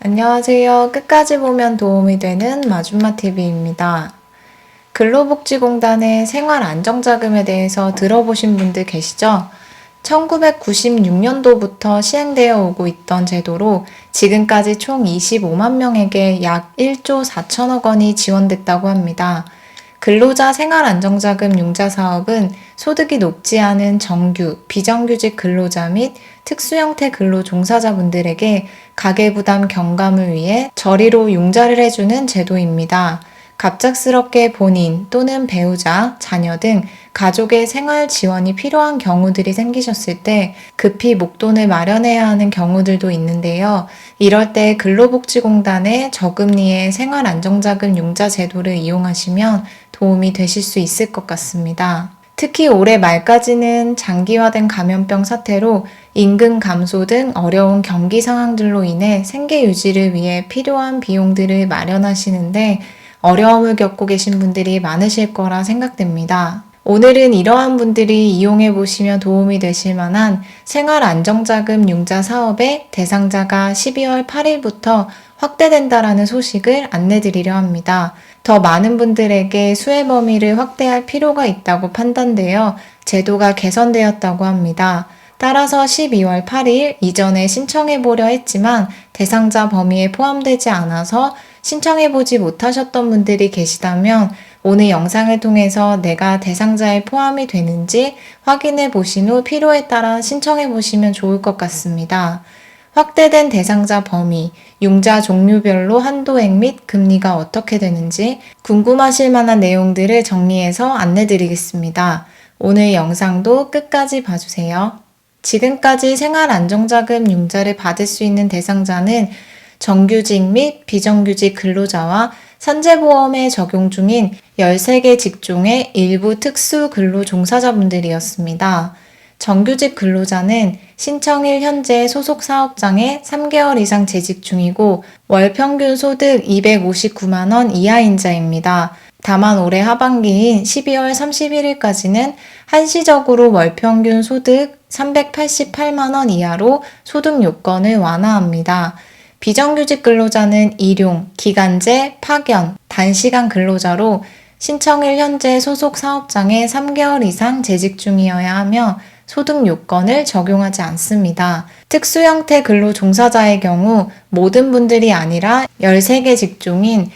안녕하세요. 끝까지 보면 도움이 되는 마줌마TV입니다. 근로복지공단의 생활안정자금에 대해서 들어보신 분들 계시죠? 1996년도부터 시행되어 오고 있던 제도로 지금까지 총 25만 명에게 약 1조 4천억 원이 지원됐다고 합니다. 근로자 생활안정자금 융자 사업은 소득이 높지 않은 정규, 비정규직 근로자 및 특수형태 근로 종사자분들에게 가계부담 경감을 위해 저리로 융자를 해주는 제도입니다. 갑작스럽게 본인 또는 배우자, 자녀 등 가족의 생활 지원이 필요한 경우들이 생기셨을 때 급히 목돈을 마련해야 하는 경우들도 있는데요. 이럴 때 근로복지공단의 저금리의 생활안정자금 융자 제도를 이용하시면 도움이 되실 수 있을 것 같습니다. 특히 올해 말까지는 장기화된 감염병 사태로 임금 감소 등 어려운 경기 상황들로 인해 생계 유지를 위해 필요한 비용들을 마련하시는데 어려움을 겪고 계신 분들이 많으실 거라 생각됩니다. 오늘은 이러한 분들이 이용해 보시면 도움이 되실 만한 생활안정자금 융자 사업의 대상자가 12월 8일부터 확대된다라는 소식을 안내드리려 합니다. 더 많은 분들에게 수혜 범위를 확대할 필요가 있다고 판단되어 제도가 개선되었다고 합니다. 따라서 12월 8일 이전에 신청해보려 했지만 대상자 범위에 포함되지 않아서 신청해보지 못하셨던 분들이 계시다면 오늘 영상을 통해서 내가 대상자에 포함이 되는지 확인해 보신 후 필요에 따라 신청해 보시면 좋을 것 같습니다. 확대된 대상자 범위, 융자 종류별로 한도액 및 금리가 어떻게 되는지 궁금하실 만한 내용들을 정리해서 안내드리겠습니다. 오늘 영상도 끝까지 봐주세요. 지금까지 생활안정자금 융자를 받을 수 있는 대상자는 정규직 및 비정규직 근로자와 산재보험에 적용 중인 13개 직종의 일부 특수 근로 종사자분들이었습니다. 정규직 근로자는 신청일 현재 소속 사업장에 3개월 이상 재직 중이고 월 평균 소득 259만 원 이하인 자입니다. 다만 올해 하반기인 12월 31일까지는 한시적으로 월 평균 소득 388만 원 이하로 소득 요건을 완화합니다. 비정규직 근로자는 일용, 기간제, 파견, 단시간 근로자로 신청일 현재 소속 사업장에 3개월 이상 재직 중이어야 하며 소득 요건을 적용하지 않습니다. 특수형태 근로 종사자의 경우 모든 분들이 아니라 13개 직종인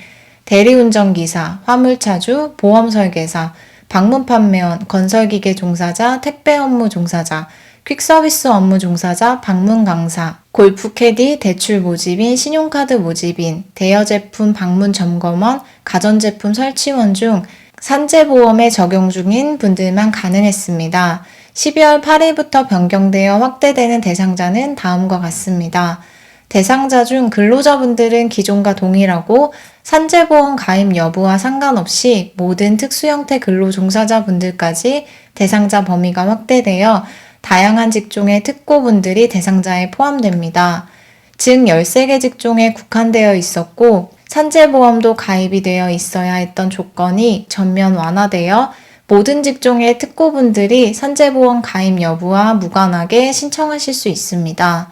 대리운전기사, 화물차주, 보험설계사, 방문판매원, 건설기계 종사자, 택배 업무 종사자, 퀵서비스 업무 종사자, 방문 강사, 골프 캐디, 대출 모집인, 신용카드 모집인, 대여제품 방문 점검원, 가전제품 설치원 중 산재보험에 적용 중인 분들만 가능했습니다. 12월 8일부터 변경되어 확대되는 대상자는 다음과 같습니다. 대상자 중 근로자분들은 기존과 동일하고 산재보험 가입 여부와 상관없이 모든 특수형태 근로 종사자분들까지 대상자 범위가 확대되어 다양한 직종의 특고분들이 대상자에 포함됩니다. 즉 13개 직종에 국한되어 있었고 산재보험도 가입이 되어 있어야 했던 조건이 전면 완화되어 모든 직종의 특고분들이 산재보험 가입 여부와 무관하게 신청하실 수 있습니다.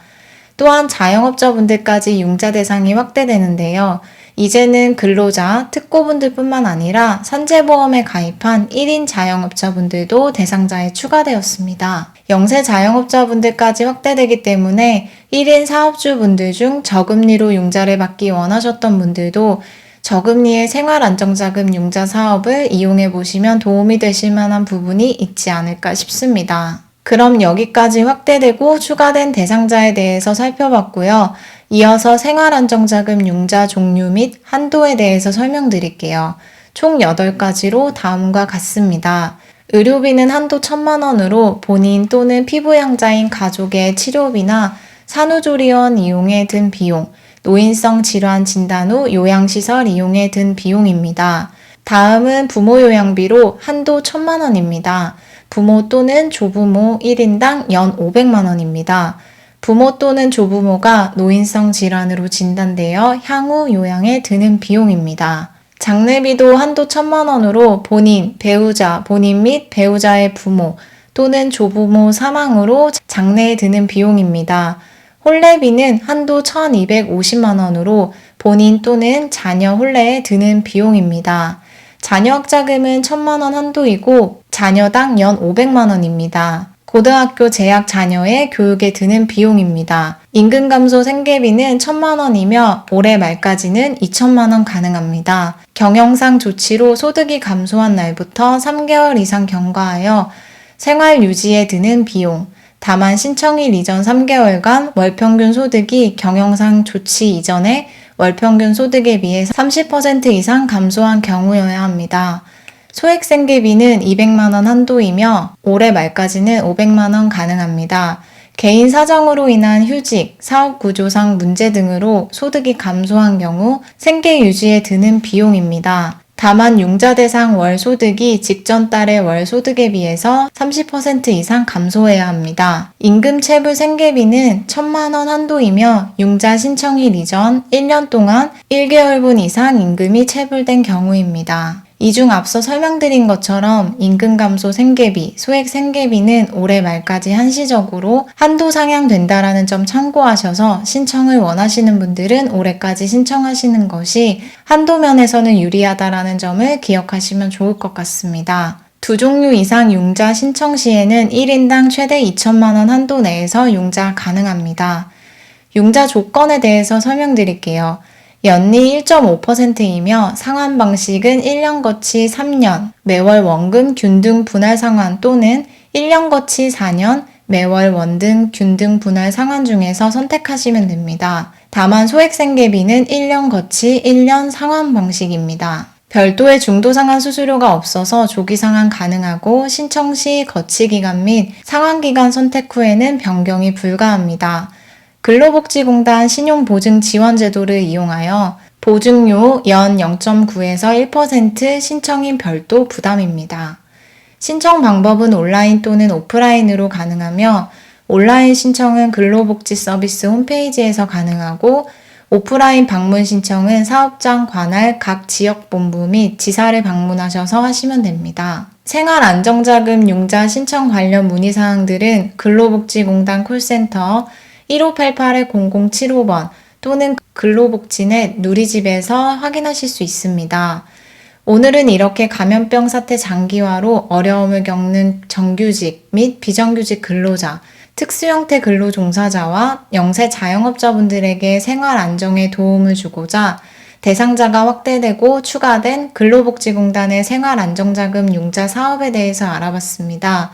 또한 자영업자분들까지 융자 대상이 확대되는데요. 이제는 근로자, 특고분들뿐만 아니라 산재보험에 가입한 1인 자영업자분들도 대상자에 추가되었습니다. 영세 자영업자분들까지 확대되기 때문에 1인 사업주분들 중 저금리로 융자를 받기 원하셨던 분들도 저금리의 생활안정자금 융자 사업을 이용해 보시면 도움이 되실 만한 부분이 있지 않을까 싶습니다. 그럼 여기까지 확대되고 추가된 대상자에 대해서 살펴봤고요. 이어서 생활안정자금 융자 종류 및 한도에 대해서 설명드릴게요. 총 8가지로 다음과 같습니다. 의료비는 한도 1,000만 원으로 본인 또는 피부양자인 가족의 치료비나 산후조리원 이용에 든 비용, 노인성 질환 진단 후 요양시설 이용에 든 비용입니다. 다음은 부모 요양비로 한도 1,000만 원입니다. 부모 또는 조부모 1인당 연 500만 원입니다. 부모 또는 조부모가 노인성 질환으로 진단되어 향후 요양에 드는 비용입니다. 장례비도 한도 1,000만 원으로 본인, 배우자, 본인 및 배우자의 부모 또는 조부모 사망으로 장례에 드는 비용입니다. 혼례비는 한도 1,250만 원으로 본인 또는 자녀 혼례에 드는 비용입니다. 자녀 학자금은 1,000만 원 한도이고 자녀당 연 500만 원입니다. 고등학교 재학 자녀의 교육에 드는 비용입니다. 임금 감소 생계비는 1,000만 원이며 올해 말까지는 2,000만 원 가능합니다. 경영상 조치로 소득이 감소한 날부터 3개월 이상 경과하여 생활 유지에 드는 비용, 다만 신청일 이전 3개월간 월평균 소득이 경영상 조치 이전에 월평균 소득에 비해 30% 이상 감소한 경우여야 합니다. 소액생계비는 200만 원 한도이며 올해 말까지는 500만 원 가능합니다. 개인 사정으로 인한 휴직, 사업 구조상 문제 등으로 소득이 감소한 경우 생계 유지에 드는 비용입니다. 다만 융자 대상 월 소득이 직전 달의 월 소득에 비해서 30% 이상 감소해야 합니다. 임금 체불 생계비는 1,000만 원 한도이며 융자 신청일 이전 1년 동안 1개월분 이상 임금이 체불된 경우입니다. 이 중 앞서 설명드린 것처럼 임금 감소 생계비, 소액 생계비는 올해 말까지 한시적으로 한도 상향된다라는 점 참고하셔서 신청을 원하시는 분들은 올해까지 신청하시는 것이 한도 면에서는 유리하다라는 점을 기억하시면 좋을 것 같습니다. 두 종류 이상 융자 신청 시에는 1인당 최대 2,000만 원 한도 내에서 융자 가능합니다. 융자 조건에 대해서 설명드릴게요. 연리 1.5%이며 상환 방식은 1년 거치 3년, 매월 원금 균등 분할 상환 또는 1년 거치 4년, 매월 원등 균등 분할 상환 중에서 선택하시면 됩니다. 다만 소액생계비는 1년 거치 1년 상환 방식입니다. 별도의 중도상환 수수료가 없어서 조기 상환 가능하고 신청 시 거치기간 및 상환기간 선택 후에는 변경이 불가합니다. 근로복지공단 신용보증지원제도를 이용하여 보증료 연 0.9에서 1% 신청인 별도 부담입니다. 신청 방법은 온라인 또는 오프라인으로 가능하며 온라인 신청은 근로복지서비스 홈페이지에서 가능하고 오프라인 방문 신청은 사업장 관할 각 지역본부 및 지사를 방문하셔서 하시면 됩니다. 생활안정자금 융자 신청 관련 문의사항들은 근로복지공단 콜센터 1588-0075번 또는 근로복지넷 누리집에서 확인하실 수 있습니다. 오늘은 이렇게 감염병 사태 장기화로 어려움을 겪는 정규직 및 비정규직 근로자, 특수형태 근로종사자와 영세 자영업자분들에게 생활 안정에 도움을 주고자 대상자가 확대되고 추가된 근로복지공단의 생활안정자금 융자 사업에 대해서 알아봤습니다.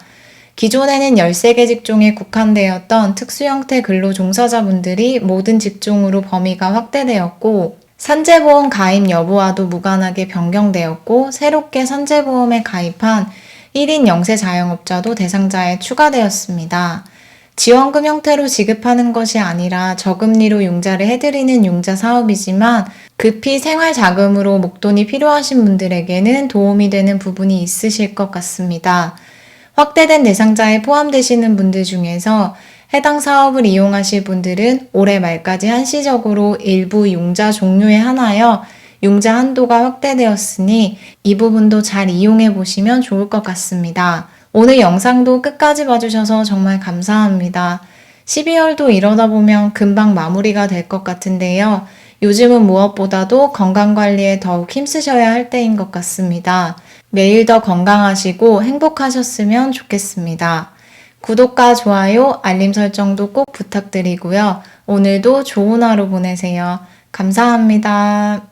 기존에는 13개 직종에 국한되었던 특수형태 근로종사자분들이 모든 직종으로 범위가 확대되었고 산재보험 가입 여부와도 무관하게 변경되었고 새롭게 산재보험에 가입한 1인 영세 자영업자도 대상자에 추가되었습니다. 지원금 형태로 지급하는 것이 아니라 저금리로 융자를 해드리는 융자 사업이지만 급히 생활자금으로 목돈이 필요하신 분들에게는 도움이 되는 부분이 있으실 것 같습니다. 확대된 대상자에 포함되시는 분들 중에서 해당 사업을 이용하실 분들은 올해 말까지 한시적으로 일부 융자 종류에 한하여 융자 한도가 확대되었으니 이 부분도 잘 이용해 보시면 좋을 것 같습니다. 오늘 영상도 끝까지 봐주셔서 정말 감사합니다. 12월도 이러다 보면 금방 마무리가 될 것 같은데요. 요즘은 무엇보다도 건강관리에 더욱 힘쓰셔야 할 때인 것 같습니다. 매일 더 건강하시고 행복하셨으면 좋겠습니다. 구독과 좋아요, 알림 설정도 꼭 부탁드리고요. 오늘도 좋은 하루 보내세요. 감사합니다.